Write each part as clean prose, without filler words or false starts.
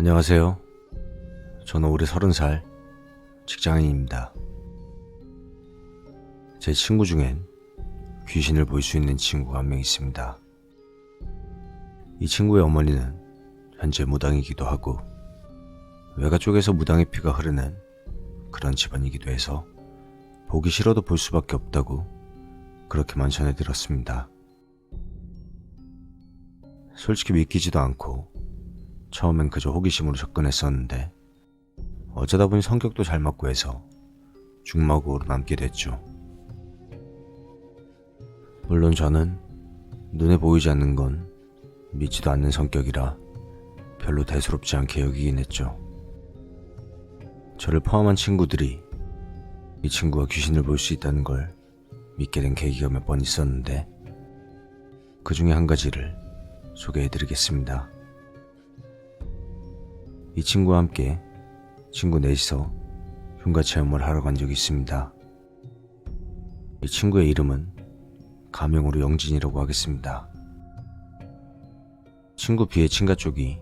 안녕하세요. 저는 올해 30살 직장인입니다. 제 친구 중엔 귀신을 볼 수 있는 친구가 한 명 있습니다. 이 친구의 어머니는 현재 무당이기도 하고 외가 쪽에서 무당의 피가 흐르는 그런 집안이기도 해서 보기 싫어도 볼 수밖에 없다고 그렇게만 전해들었습니다. 솔직히 믿기지도 않고 처음엔 그저 호기심으로 접근했었는데 어쩌다 보니 성격도 잘 맞고 해서 중마고로 남게 됐죠. 물론 저는 눈에 보이지 않는 건 믿지도 않는 성격이라 별로 대수롭지 않게 여기긴 했죠. 저를 포함한 친구들이 이 친구가 귀신을 볼 수 있다는 걸 믿게 된 계기가 몇 번 있었는데 그 중에 한 가지를 소개해드리겠습니다. 이 친구와 함께 친구 넷이서 흉가 체험을 하러 간 적이 있습니다. 이 친구의 이름은 가명으로 영진이라고 하겠습니다. 친구 B의 친가 쪽이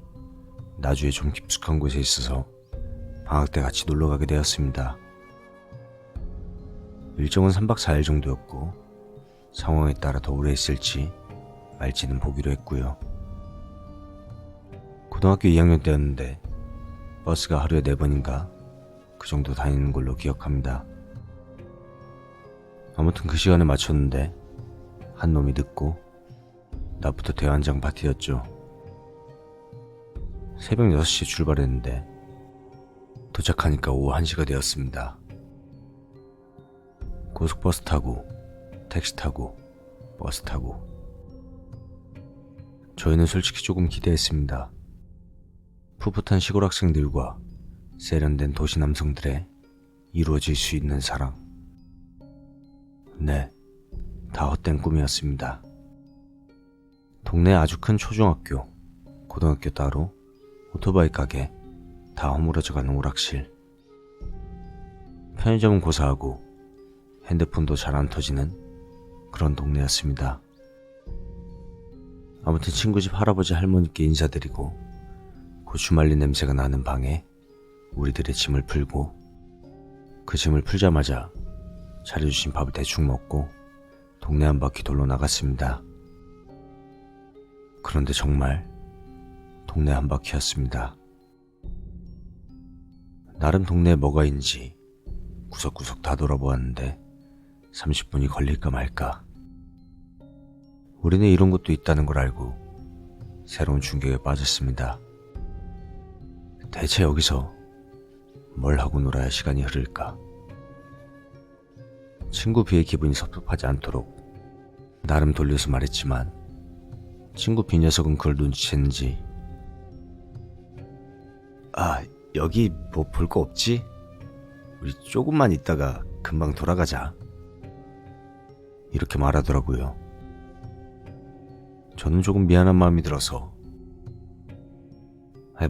나주에 좀 깊숙한 곳에 있어서 방학 때 같이 놀러 가게 되었습니다. 일정은 3박 4일 정도였고 상황에 따라 더 오래 있을지 말지는 보기로 했고요. 고등학교 2학년 때였는데 버스가 하루에 4번인가 그 정도 다니는 걸로 기억합니다. 아무튼 그 시간에 맞췄는데 한 놈이 늦고 나부터 대환장 파티였죠. 새벽 6시에 출발했는데 도착하니까 오후 1시가 되었습니다. 고속버스 타고 택시 타고 버스 타고 저희는 솔직히 조금 기대했습니다. 풋풋한 시골 학생들과 세련된 도시 남성들의 이루어질 수 있는 사랑. 네, 다 헛된 꿈이었습니다. 동네 아주 큰 초중학교, 고등학교 따로 오토바이 가게, 다 허물어져가는 오락실. 편의점은 고사하고 핸드폰도 잘 안 터지는 그런 동네였습니다. 아무튼 친구 집 할아버지 할머니께 인사드리고 고추 말린 냄새가 나는 방에 우리들의 짐을 풀고 그 짐을 풀자마자 차려주신 밥을 대충 먹고 동네 한 바퀴 돌러 나갔습니다. 그런데 정말 동네 한 바퀴였습니다. 나름 동네에 뭐가 있는지 구석구석 다 돌아보았는데 30분이 걸릴까 말까. 우리는 이런 곳도 있다는 걸 알고 새로운 충격에 빠졌습니다. 대체 여기서 뭘 하고 놀아야 시간이 흐를까? 친구 B의 기분이 섭섭하지 않도록 나름 돌려서 말했지만 친구 B 녀석은 그걸 눈치챘는지 여기 뭐 볼 거 없지? 우리 조금만 있다가 금방 돌아가자. 이렇게 말하더라고요. 저는 조금 미안한 마음이 들어서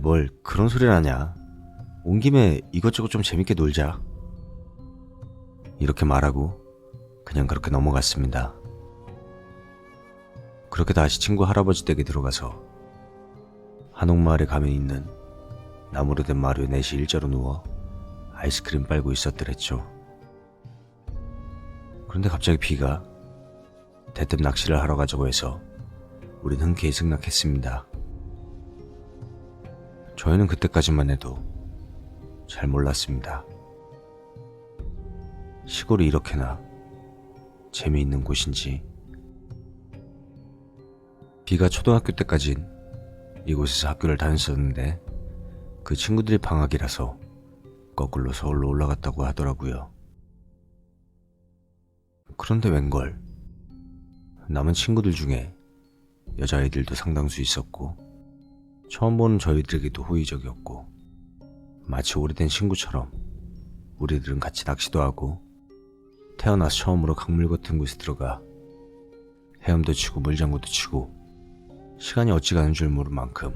뭘 그런 소리를 하냐. 온 김에 이것저것 좀 재밌게 놀자. 이렇게 말하고 그냥 그렇게 넘어갔습니다. 그렇게 다시 친구 할아버지 댁에 들어가서 한옥마을에 가면 있는 나무로 된 마루에 넷이 일자로 누워 아이스크림 빨고 있었더랬죠. 그런데 갑자기 B가 대뜸 낚시를 하러 가자고 해서 우린 흔쾌히 승낙했습니다. 저희는 그때까지만 해도 잘 몰랐습니다. 시골이 이렇게나 재미있는 곳인지. B가 초등학교 때까진 이곳에서 학교를 다녔었는데 그 친구들이 방학이라서 거꾸로 서울로 올라갔다고 하더라고요. 그런데 웬걸 남은 친구들 중에 여자아이들도 상당수 있었고 처음 보는 저희들에게도 호의적이었고 마치 오래된 친구처럼 우리들은 같이 낚시도 하고 태어나서 처음으로 강물 같은 곳에 들어가 헤엄도 치고 물장구도 치고 시간이 어찌 가는 줄 모를 만큼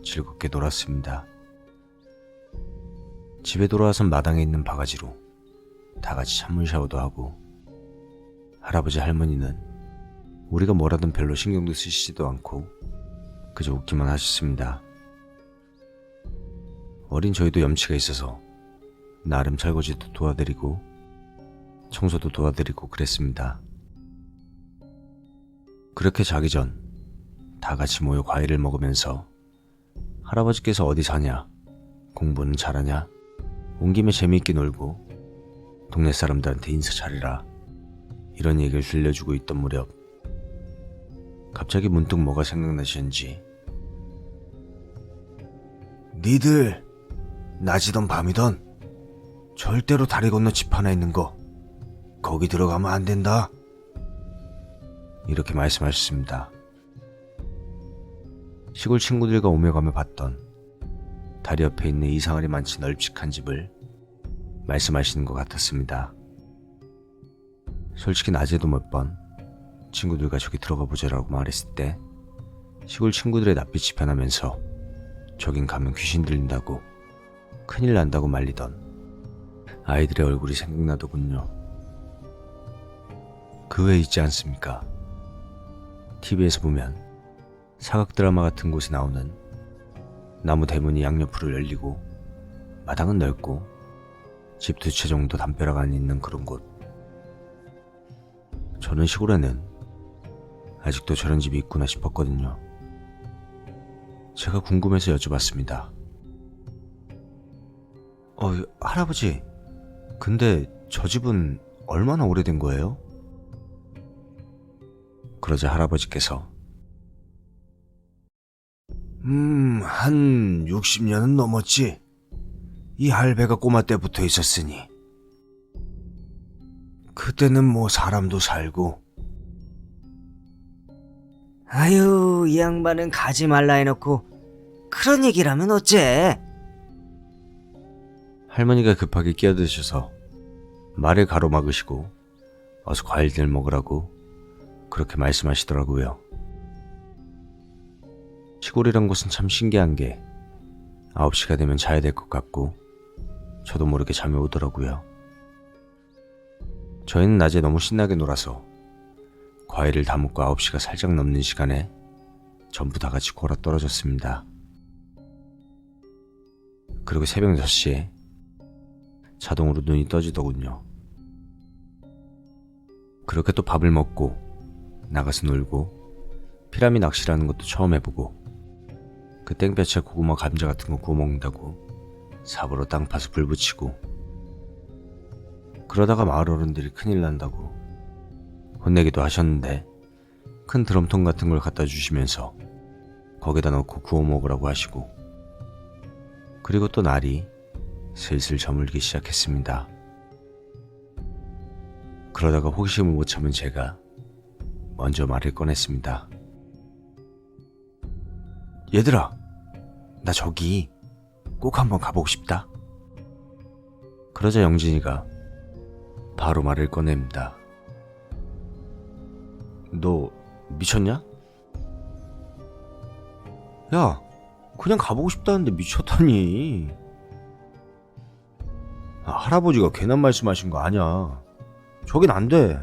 즐겁게 놀았습니다. 집에 돌아와선 마당에 있는 바가지로 다 같이 찬물 샤워도 하고 할아버지 할머니는 우리가 뭐라든 별로 신경도 쓰시지도 않고 그저 웃기만 하셨습니다. 어린 저희도 염치가 있어서 나름 설거지도 도와드리고 청소도 도와드리고 그랬습니다. 그렇게 자기 전 다 같이 모여 과일을 먹으면서 할아버지께서 어디 사냐, 공부는 잘하냐, 온 김에 재미있게 놀고 동네 사람들한테 인사 잘해라, 이런 얘기를 들려주고 있던 무렵 갑자기 문득 뭐가 생각나시는지 니들 낮이던 밤이던 절대로 다리 건너 집 하나 있는 거 거기 들어가면 안 된다, 이렇게 말씀하셨습니다. 시골 친구들과 오며 가며 봤던 다리 옆에 있는 이상하리 많지 널찍한 집을 말씀하시는 것 같았습니다. 솔직히 낮에도 몇 번 친구들과 저기 들어가 보자라고 말했을 때 시골 친구들의 낯빛이 변하면서 저긴 가면 귀신 들린다고 큰일 난다고 말리던 아이들의 얼굴이 생각나더군요. 그 외에 있지 않습니까? TV에서 보면 사각 드라마 같은 곳에 나오는 나무 대문이 양옆으로 열리고 마당은 넓고 집 2채 정도 담벼락 있는 그런 곳. 저는 시골에는 아직도 저런 집이 있구나 싶었거든요. 제가 궁금해서 여쭤봤습니다. 할아버지, 근데 저 집은 얼마나 오래된 거예요? 그러자 할아버지께서 한 60년은 넘었지. 이 할배가 꼬마 때 붙어 있었으니. 그때는 뭐 사람도 살고. 아유, 이 양반은 가지 말라 해놓고 그런 얘기를 하면 어째? 할머니가 급하게 끼어드셔서 말을 가로막으시고 어서 과일들 먹으라고 그렇게 말씀하시더라고요. 시골이란 곳은 참 신기한 게 9시가 되면 자야 될 것 같고 저도 모르게 잠이 오더라고요. 저희는 낮에 너무 신나게 놀아서 과일을 다 먹고 9시가 살짝 넘는 시간에 전부 다 같이 골아 떨어졌습니다. 그리고 새벽 6시에 자동으로 눈이 떠지더군요. 그렇게 또 밥을 먹고 나가서 놀고 피라미 낚시라는 것도 처음 해보고 그 땡볕에 고구마 감자 같은 거 구워 먹는다고 삽으로 땅 파서 불 붙이고 그러다가 마을 어른들이 큰일 난다고 혼내기도 하셨는데 큰 드럼통 같은 걸 갖다 주시면서 거기다 넣고 구워 먹으라고 하시고 그리고 또 날이 슬슬 저물기 시작했습니다. 그러다가 호기심을 못 참은 제가 먼저 말을 꺼냈습니다. 얘들아, 나 저기 꼭 한번 가보고 싶다. 그러자 영진이가 바로 말을 꺼냅니다. 너 미쳤냐? 야, 그냥 가보고 싶다는데 미쳤다니. 할아버지가 괜한 말씀하신 거 아니야. 저긴 안 돼.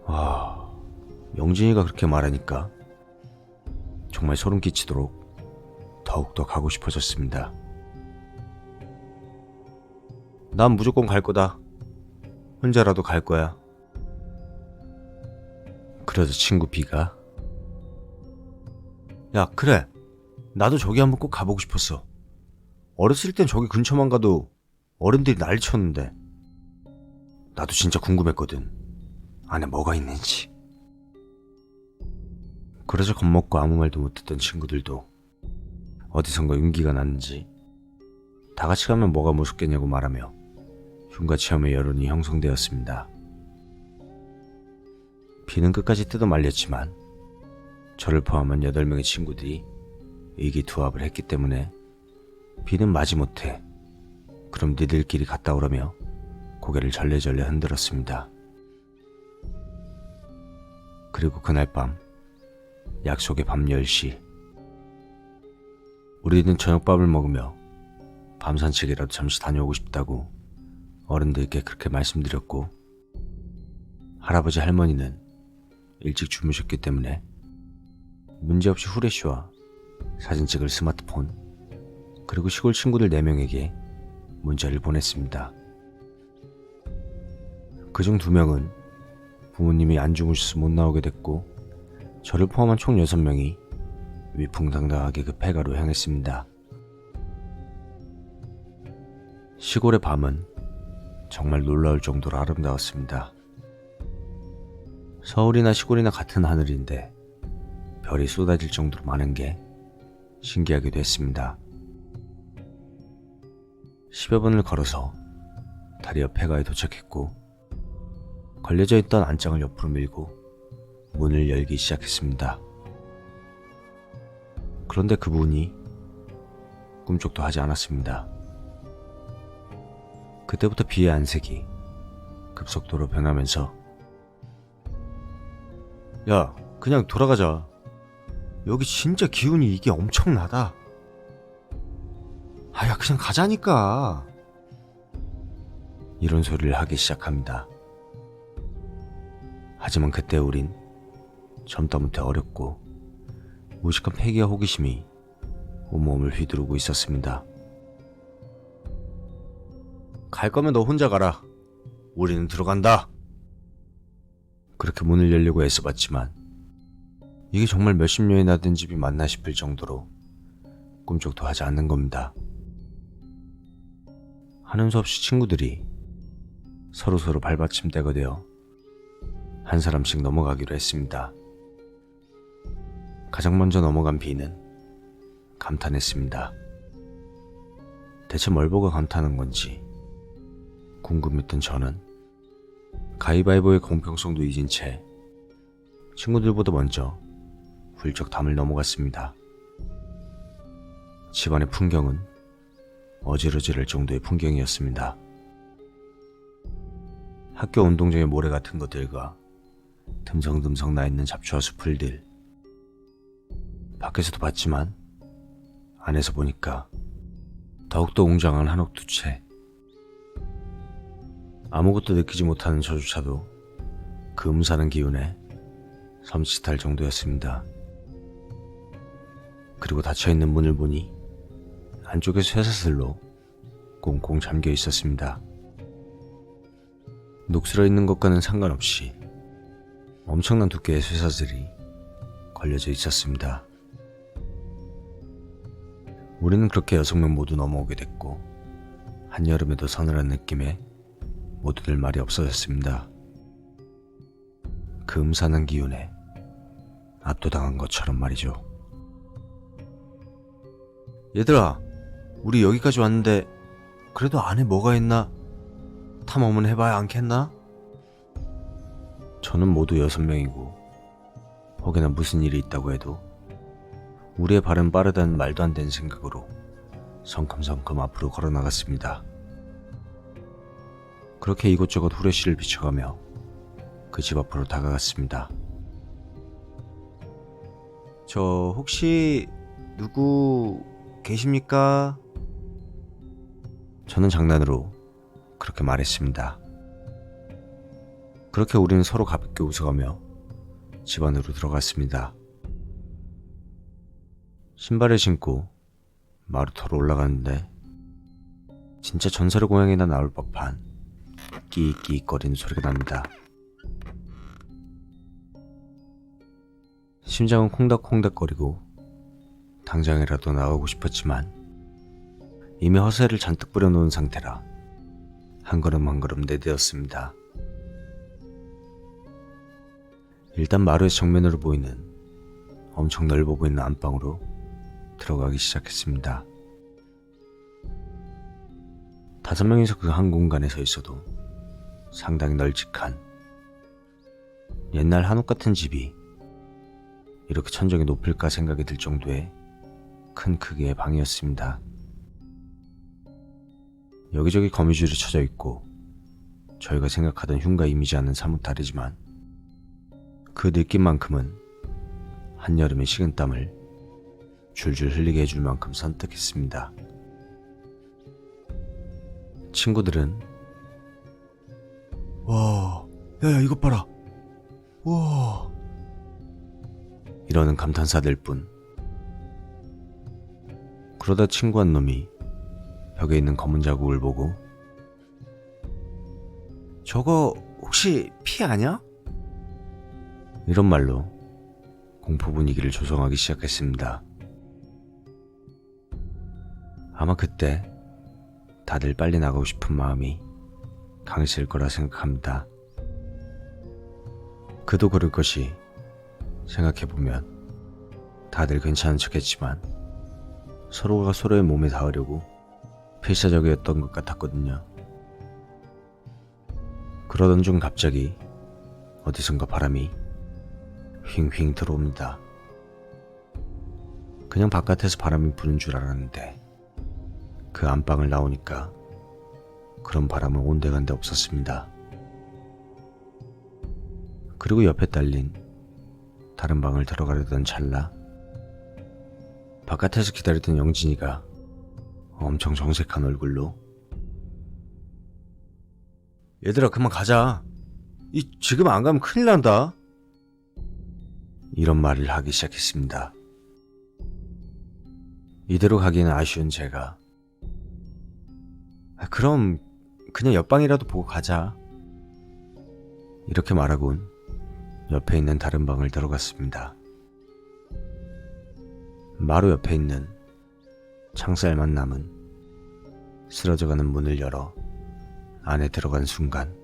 와, 영진이가 그렇게 말하니까 정말 소름 끼치도록 더욱더 가고 싶어졌습니다. 난 무조건 갈 거다. 혼자라도 갈 거야. 그러자 친구 B가 야, 그래. 나도 저기 한번 꼭 가보고 싶었어. 어렸을 땐 저기 근처만 가도 어른들이 난리 쳤는데 나도 진짜 궁금했거든. 안에 뭐가 있는지. 그러자 겁먹고 아무 말도 못했던 친구들도 어디선가 윤기가 났는지 다 같이 가면 뭐가 무섭겠냐고 말하며 흉가 체험의 여론이 형성되었습니다. 비는 끝까지 뜯어 말렸지만 저를 포함한 8명의 친구들이 의기투합을 했기 때문에 비는 마지못해 그럼 니들끼리 갔다 오라며 고개를 절레절레 흔들었습니다. 그리고 그날 밤 약속의 밤 10시 우리는 저녁밥을 먹으며 밤 산책이라도 잠시 다녀오고 싶다고 어른들께 그렇게 말씀드렸고 할아버지 할머니는 일찍 주무셨기 때문에 문제없이 후레쉬와 사진 찍을 스마트폰 그리고 시골 친구들 4명에게 문자를 보냈습니다. 그중 2명은 부모님이 안 주무셔서 못 나오게 됐고 저를 포함한 총 6명이 위풍당당하게 그 폐가로 향했습니다. 시골의 밤은 정말 놀라울 정도로 아름다웠습니다. 서울이나 시골이나 같은 하늘인데 별이 쏟아질 정도로 많은 게 신기하기도 했습니다. 10여 분을 걸어서 다리 옆 폐가에 도착했고 걸려져 있던 안장을 옆으로 밀고 문을 열기 시작했습니다. 그런데 그분이 꿈쩍도 하지 않았습니다. 그때부터 비의 안색이 급속도로 변하면서 야, 그냥 돌아가자. 여기 진짜 기운이 이게 엄청나다. 야, 그냥 가자니까. 이런 소리를 하기 시작합니다. 하지만 그때 우린 젊다 못해 어렵고 무식한 패기와 호기심이 온몸을 휘두르고 있었습니다. 갈 거면 너 혼자 가라. 우리는 들어간다. 그렇게 문을 열려고 애써봤지만 이게 정말 몇십 년이나 된 집이 맞나 싶을 정도로 꿈쩍도 하지 않는 겁니다. 하는 수 없이 친구들이 서로서로 발받침대가 되어 한 사람씩 넘어가기로 했습니다. 가장 먼저 넘어간 B는 감탄했습니다. 대체 뭘 보고 감탄한 건지 궁금했던 저는 가위바위보의 공평성도 잊은 채 친구들보다 먼저 훌쩍 담을 넘어갔습니다. 집안의 풍경은 어지러지할 정도의 풍경이었습니다. 학교 운동장의 모래 같은 것들과 듬성듬성 나있는 잡초와 수풀들, 밖에서도 봤지만 안에서 보니까 더욱더 웅장한 한옥 두 채. 아무것도 느끼지 못하는 저조차도 그 음산한 기운에 섬찟할 정도였습니다. 그리고 닫혀있는 문을 보니 안쪽에 쇠사슬로 꽁꽁 잠겨 있었습니다. 녹슬어 있는 것과는 상관없이 엄청난 두께의 쇠사슬이 걸려져 있었습니다. 우리는 그렇게 6명 모두 넘어오게 됐고 한여름에도 서늘한 느낌에 모두들 말이 없어졌습니다. 그 음산한 기운에 압도당한 것처럼 말이죠. 얘들아, 우리 여기까지 왔는데 그래도 안에 뭐가 있나 탐험은 해봐야 않겠나? 저는 모두 6명이고 혹여나 무슨 일이 있다고 해도 우리의 발은 빠르다는 말도 안 되는 생각으로 성큼성큼 앞으로 걸어나갔습니다. 그렇게 이곳저곳 후레쉬를 비춰가며 그 집 앞으로 다가갔습니다. 저 혹시 누구 계십니까? 저는 장난으로 그렇게 말했습니다. 그렇게 우리는 서로 가볍게 웃어가며 집 안으로 들어갔습니다. 신발을 신고 마루터로 올라가는데 진짜 전설의 고향이나 나올 법한 끼익끼익거리는 소리가 납니다. 심장은 콩닥콩닥거리고 당장이라도 나가고 싶었지만 이미 허세를 잔뜩 뿌려놓은 상태라 한 걸음 한 걸음 내디뎠습니다. 일단 마루의 정면으로 보이는 엄청 넓어 보이는 안방으로 들어가기 시작했습니다. 5명이서 그 한 공간에 서 있어도 상당히 널찍한 옛날 한옥 같은 집이 이렇게 천정이 높을까 생각이 들 정도의 큰 크기의 방이었습니다. 여기저기 거미줄이 쳐져 있고 저희가 생각하던 흉가 이미지와는 사뭇 다르지만 그 느낌만큼은 한여름의 식은땀을 줄줄 흘리게 해줄 만큼 선택했습니다. 친구들은 와, 야야 이것 봐라. 와, 이러는 감탄사들 뿐. 그러다 친구 한 놈이 벽에 있는 검은 자국을 보고 저거 혹시 피 아냐? 이런 말로 공포 분위기를 조성하기 시작했습니다. 아마 그때 다들 빨리 나가고 싶은 마음이 강했을 거라 생각합니다. 그도 그럴 것이 생각해보면 다들 괜찮은 척했지만 서로가 서로의 몸에 닿으려고 필사적이었던 것 같았거든요. 그러던 중 갑자기 어디선가 바람이 휑휑 들어옵니다. 그냥 바깥에서 바람이 부는 줄 알았는데 그 안방을 나오니까 그런 바람은 온데간데 없었습니다. 그리고 옆에 딸린 다른 방을 들어가려던 찰나 바깥에서 기다리던 영진이가 엄청 정색한 얼굴로 얘들아 그만 가자. 지금 안 가면 큰일 난다. 이런 말을 하기 시작했습니다. 이대로 가기는 아쉬운 제가 그럼 그냥 옆방이라도 보고 가자. 이렇게 말하곤 옆에 있는 다른 방을 들어갔습니다. 마루 옆에 있는 창살만 남은 쓰러져가는 문을 열어 안에 들어간 순간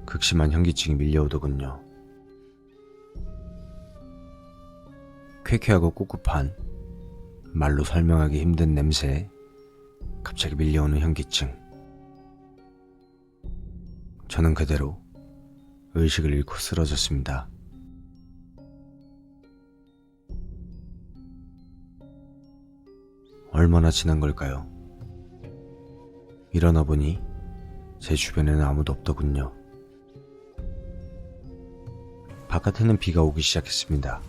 극심한 현기증이 밀려오더군요. 쾌쾌하고 꿉꿉한 말로 설명하기 힘든 냄새에 갑자기 밀려오는 현기증. 저는 그대로 의식을 잃고 쓰러졌습니다. 얼마나 지난 걸까요? 일어나 보니 제 주변에는 아무도 없더군요. 바깥에는 비가 오기 시작했습니다.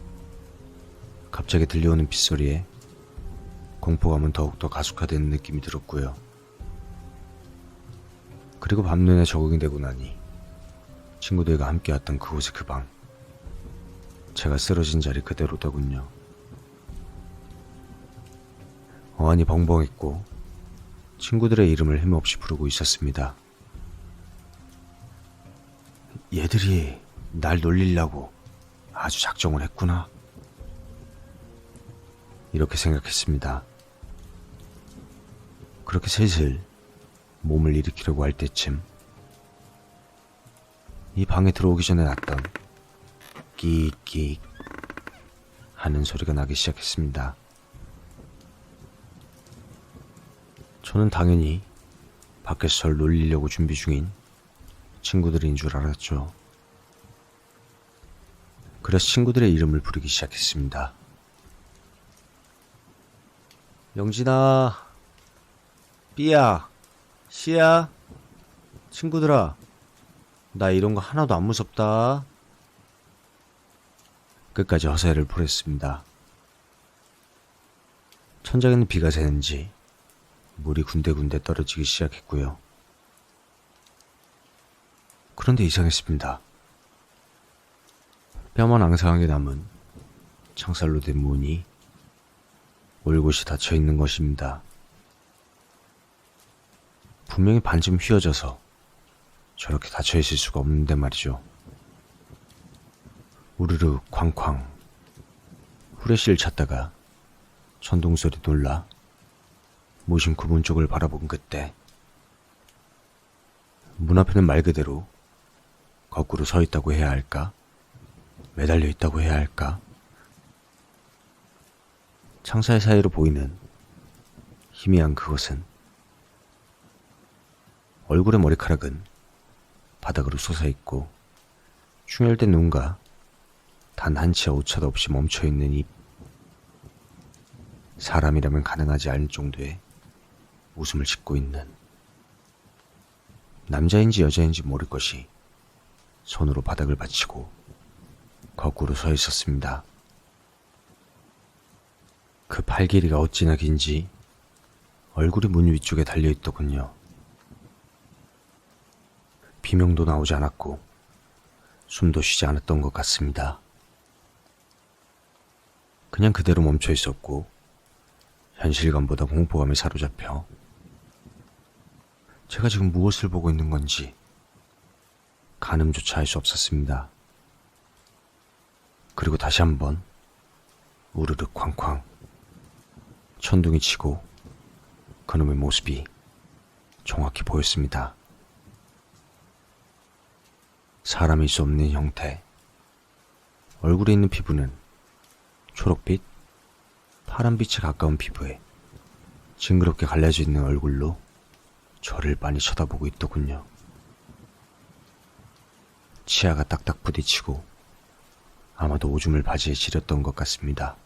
갑자기 들려오는 빗소리에 공포감은 더욱더 가속화되는 느낌이 들었고요. 그리고 밤눈에 적응이 되고 나니 친구들과 함께 왔던 그곳의 그 방, 제가 쓰러진 자리 그대로더군요. 어안이 벙벙했고 친구들의 이름을 힘없이 부르고 있었습니다. 얘들이 날 놀리려고 아주 작정을 했구나. 이렇게 생각했습니다. 그렇게 슬슬 몸을 일으키려고 할 때쯤 이 방에 들어오기 전에 났던 끽끽 하는 소리가 나기 시작했습니다. 저는 당연히 밖에서 절 놀리려고 준비 중인 친구들인 줄 알았죠. 그래서 친구들의 이름을 부르기 시작했습니다. 영진아, 삐야, 씨야, 친구들아, 나 이런 거 하나도 안 무섭다. 끝까지 허세를 부렸습니다. 천장에는 비가 새는지 물이 군데군데 떨어지기 시작했고요. 그런데 이상했습니다. 뼈만 앙상하게 남은 창살로 된 문이 올곳이 닫혀 있는 것입니다. 분명히 반쯤 휘어져서 저렇게 닫혀 있을 수가 없는데 말이죠. 우르르 쾅쾅 후레쉬를 찾다가 천둥소리 놀라 무심코 문 쪽을 바라본 그때 문 앞에는 말 그대로 거꾸로 서 있다고 해야 할까? 매달려 있다고 해야 할까? 창살 사이로 보이는 희미한 그것은 얼굴의 머리카락은 바닥으로 솟아있고 충혈된 눈과 단 한 치의 오차도 없이 멈춰있는 입. 사람이라면 가능하지 않을 정도의 웃음을 짓고 있는 남자인지 여자인지 모를 것이 손으로 바닥을 받치고 거꾸로 서 있었습니다. 그 팔 길이가 어찌나 긴지 얼굴이 문 위쪽에 달려있더군요. 비명도 나오지 않았고 숨도 쉬지 않았던 것 같습니다. 그냥 그대로 멈춰 있었고 현실감보다 공포감에 사로잡혀 제가 지금 무엇을 보고 있는 건지 가늠조차 할 수 없었습니다. 그리고 다시 한번 우르르 쾅쾅 천둥이 치고 그놈의 모습이 정확히 보였습니다. 사람일 수 없는 형태, 얼굴에 있는 피부는 초록빛, 파란빛에 가까운 피부에 징그럽게 갈라져 있는 얼굴로 저를 빤히 쳐다보고 있더군요. 치아가 딱딱 부딪히고 아마도 오줌을 바지에 지렸던 것 같습니다.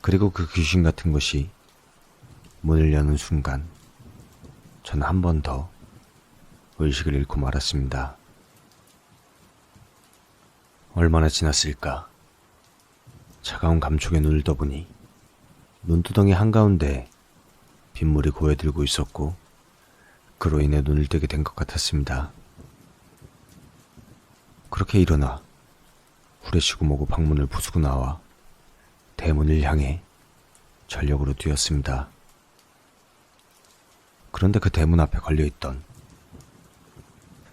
그리고 그 귀신 같은 것이 문을 여는 순간 저는 한 번 더 의식을 잃고 말았습니다. 얼마나 지났을까? 차가운 감촉에 눈을 떠보니 눈두덩이 한가운데 빗물이 고여들고 있었고 그로 인해 눈을 뜨게 된 것 같았습니다. 그렇게 일어나 후레쉬고 뭐고 방문을 부수고 나와 대문을 향해 전력으로 뛰었습니다. 그런데 그 대문 앞에 걸려있던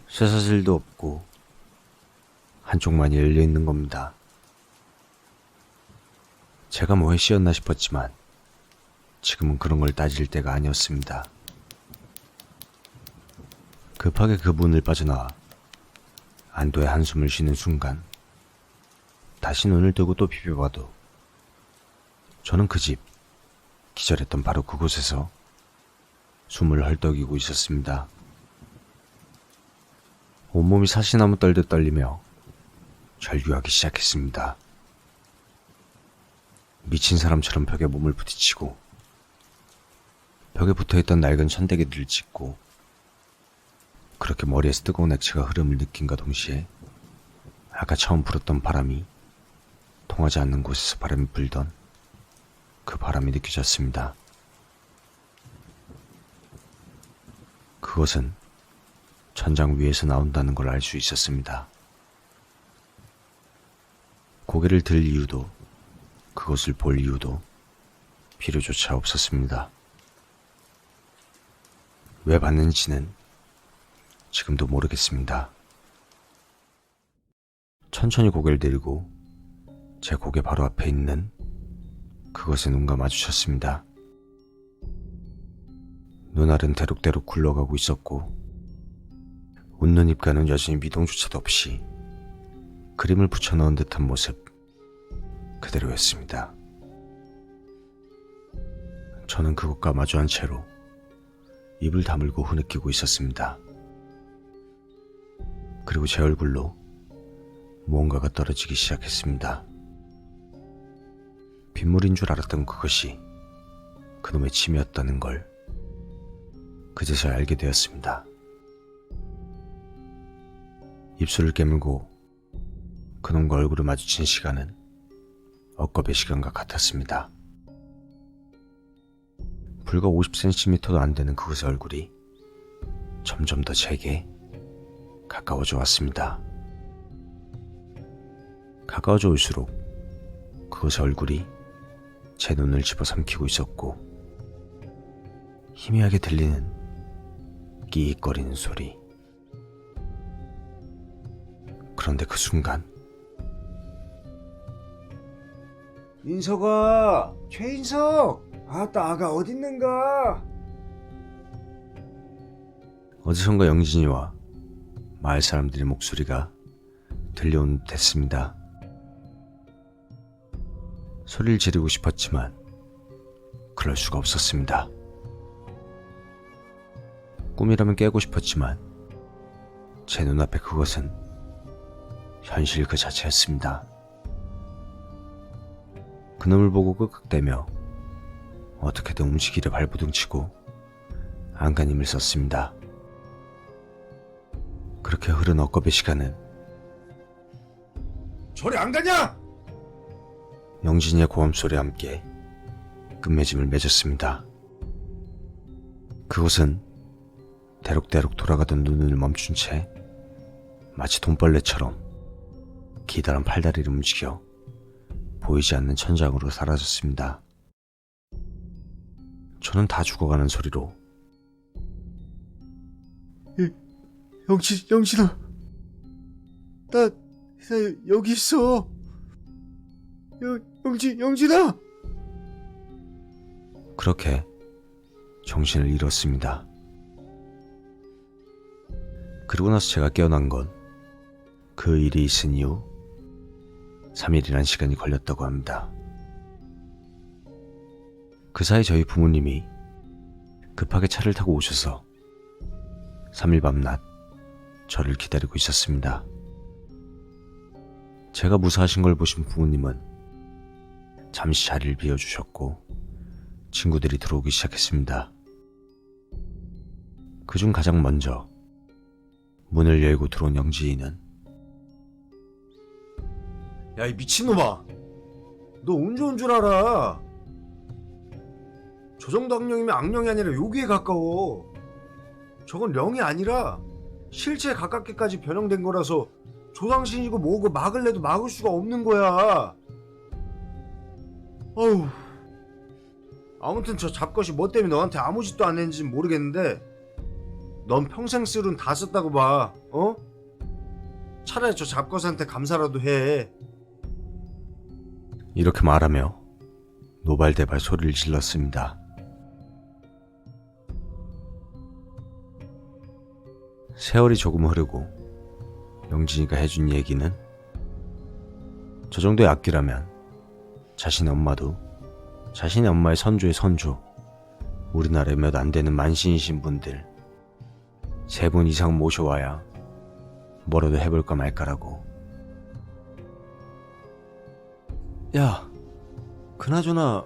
쇠사슬도 없고 한쪽만이 열려있는 겁니다. 제가 뭐에 씌었나 싶었지만 지금은 그런 걸 따질 때가 아니었습니다. 급하게 그 문을 빠져나와 안도의 한숨을 쉬는 순간 다시 눈을 뜨고 또 비벼봐도 저는 그 집, 기절했던 바로 그곳에서 숨을 헐떡이고 있었습니다. 온몸이 사시나무 떨듯 떨리며 절규하기 시작했습니다. 미친 사람처럼 벽에 몸을 부딪히고 벽에 붙어있던 낡은 천대기들을 찢고 그렇게 머리에서 뜨거운 액체가 흐름을 느낀과 동시에 아까 처음 불었던 바람이 통하지 않는 곳에서 바람이 불던 그 바람이 느껴졌습니다. 그것은 천장 위에서 나온다는 걸 알 수 있었습니다. 고개를 들 이유도 그것을 볼 이유도 필요조차 없었습니다. 왜 봤는지는 지금도 모르겠습니다. 천천히 고개를 들고 제 고개 바로 앞에 있는 그것의 눈과 마주쳤습니다. 눈알은 대록대록 굴러가고 있었고 웃는 입가는 여전히 미동조차도 없이 그림을 붙여넣은 듯한 모습 그대로였습니다. 저는 그것과 마주한 채로 입을 다물고 흐느끼고 있었습니다. 그리고 제 얼굴로 무언가가 떨어지기 시작했습니다. 빗물인 줄 알았던 그것이 그놈의 침이었다는 걸 그제서야 알게 되었습니다. 입술을 깨물고 그놈과 얼굴을 마주친 시간은 억겁의 시간과 같았습니다. 불과 50cm도 안 되는 그것의 얼굴이 점점 더 제게 가까워져 왔습니다. 가까워져 올수록 그것의 얼굴이 제 눈을 집어삼키고 있었고 희미하게 들리는 끼익거리는 소리. 그런데 그 순간 인석아, 최인석! 아따, 아가 어딨는가? 어디선가 영진이와 마을 사람들의 목소리가 들려온 듯 했습니다. 소리를 지르고 싶었지만 그럴 수가 없었습니다. 꿈이라면 깨고 싶었지만 제 눈앞에 그것은 현실 그 자체였습니다. 그놈을 보고 끄끄대며 어떻게든 움직이려 발버둥치고 안간힘을 썼습니다. 그렇게 흐른 억겁의 시간은 저리 안 가냐? 영진이의 고함소리와 함께 끝맺음을 맺었습니다. 그곳은 대록대록 돌아가던 눈을 멈춘 채 마치 돈벌레처럼 기다란 팔다리를 움직여 보이지 않는 천장으로 사라졌습니다. 저는 다 죽어가는 소리로 영진아, 나 여기 있어. 영진아. 그렇게 정신을 잃었습니다. 그리고 나서 제가 깨어난 건 그 일이 있은 이후 3일이란 시간이 걸렸다고 합니다. 그 사이 저희 부모님이 급하게 차를 타고 오셔서 3일 밤낮 저를 기다리고 있었습니다. 제가 무사하신 걸 보신 부모님은 잠시 자리를 비워주셨고 친구들이 들어오기 시작했습니다. 그중 가장 먼저 문을 열고 들어온 영지이는 야, 이 미친놈아. 너 운 좋은 줄 알아. 저 정도 악령이면 악령이 아니라 요기에 가까워. 저건 령이 아니라 실체에 가깝게까지 변형된 거라서 조상신이고 뭐고 막을래도 막을 수가 없는 거야. 어휴. 아무튼 저 잡것이 뭐 때문에 너한테 아무 짓도 안 했는지는 모르겠는데 넌 평생 쓸은 다 썼다고 봐. 어? 차라리 저 잡것한테 감사라도 해. 이렇게 말하며 노발대발 소리를 질렀습니다. 세월이 조금 흐르고 영진이가 해준 얘기는 저 정도의 악기라면 자신의 엄마도 자신의 엄마의 선조의 선조, 우리나라에 몇 안 되는 만신이신 분들 3분 이상 모셔와야 뭐라도 해볼까 말까라고. 야, 그나저나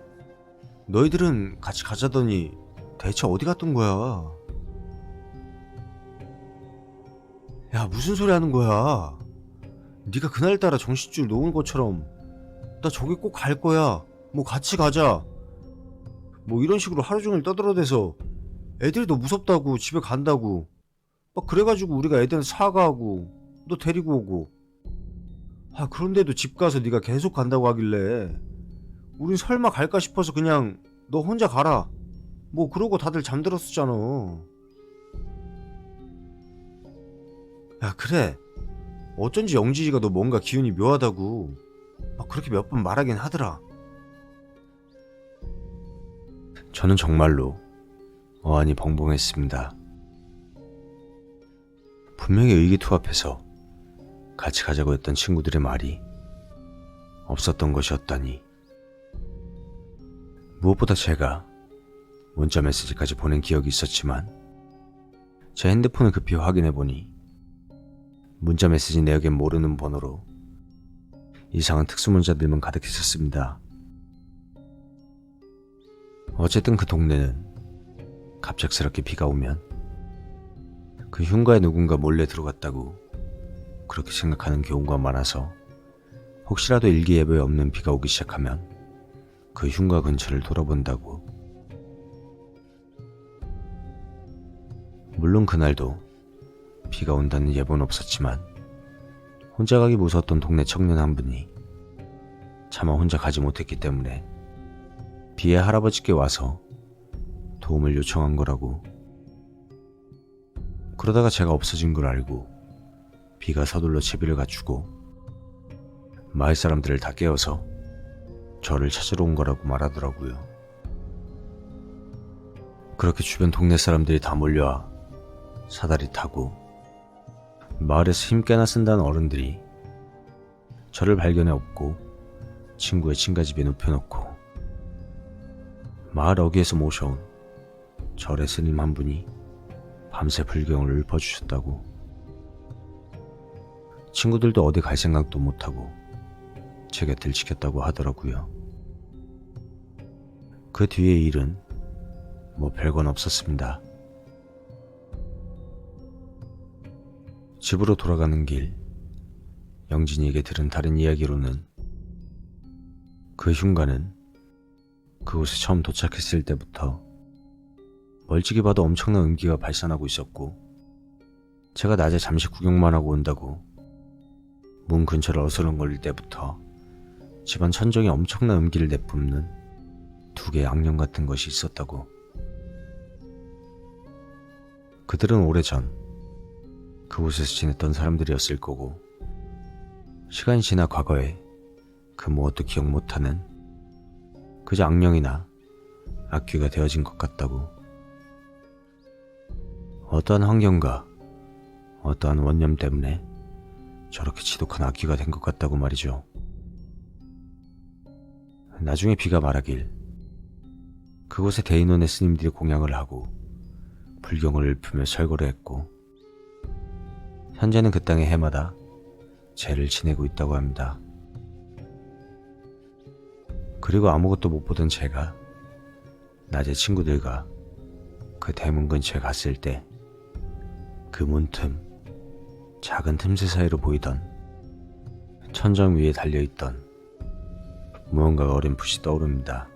너희들은 같이 가자더니 대체 어디 갔던 거야? 야, 무슨 소리 하는 거야? 네가 그날따라 정신줄 놓은 것처럼 나 저기 꼭 갈 거야, 뭐 같이 가자, 뭐 이런 식으로 하루 종일 떠들어대서 애들이 너 무섭다고 집에 간다고 막 그래가지고 우리가 애들한테 사과하고 너 데리고 오고. 아, 그런데도 집 가서 네가 계속 간다고 하길래 우린 설마 갈까 싶어서 그냥 너 혼자 가라 뭐 그러고 다들 잠들었었잖아. 야, 그래, 어쩐지 영지이가 너 뭔가 기운이 묘하다고 막 그렇게 몇 번 말하긴 하더라. 저는 정말로 어안이 벙벙했습니다. 분명히 의기투합해서 같이 가자고 했던 친구들의 말이 없었던 것이었다니. 무엇보다 제가 문자 메시지까지 보낸 기억이 있었지만 제 핸드폰을 급히 확인해보니 문자 메시지 내역엔 모르는 번호로 이상한 특수문자들만 가득했었습니다. 어쨌든 그 동네는 갑작스럽게 비가 오면 그 흉가에 누군가 몰래 들어갔다고 그렇게 생각하는 경우가 많아서 혹시라도 일기예보에 없는 비가 오기 시작하면 그 흉가 근처를 돌아본다고. 물론 그날도 비가 온다는 예보는 없었지만 혼자 가기 무서웠던 동네 청년 한 분이 차마 혼자 가지 못했기 때문에 비에 할아버지께 와서 도움을 요청한 거라고. 그러다가 제가 없어진 걸 알고 비가 서둘러 채비를 갖추고 마을 사람들을 다 깨워서 저를 찾으러 온 거라고 말하더라고요. 그렇게 주변 동네 사람들이 다 몰려와 사다리 타고 마을에서 힘 꽤나 쓴다는 어른들이 저를 발견해 업고 친구의 친가집에 눕혀놓고 마을 어귀에서 모셔온 절의 스님 한 분이 밤새 불경을 읊어주셨다고. 친구들도 어디 갈 생각도 못하고 제 곁을 지켰다고 하더라고요. 그 뒤의 일은 뭐 별건 없었습니다. 집으로 돌아가는 길, 영진이에게 들은 다른 이야기로는 그 흉가는 그곳에 처음 도착했을 때부터 멀찍이 봐도 엄청난 음기가 발산하고 있었고, 제가 낮에 잠시 구경만 하고 온다고 문 근처를 어슬렁거릴 때부터 집안 천정에 엄청난 음기를 내뿜는 2개의 악령 같은 것이 있었다고. 그들은 오래전 그곳에서 지냈던 사람들이었을 거고, 시간이 지나 과거에 그 무엇도 기억 못하는 그저 악령이나 악귀가 되어진 것 같다고. 어떠한 환경과 어떠한 원념 때문에 저렇게 지독한 악귀가 된 것 같다고 말이죠. 나중에 비가 말하길 그곳에 대인원의 스님들이 공양을 하고 불경을 읊으며 철거를 했고, 현재는 그 땅의 해마다 제를 지내고 있다고 합니다. 그리고 아무것도 못 보던 제가 낮에 친구들과 그 대문 근처에 갔을 때 그 문틈, 작은 틈새 사이로 보이던 천정 위에 달려있던 무언가가 어렴풋이 떠오릅니다.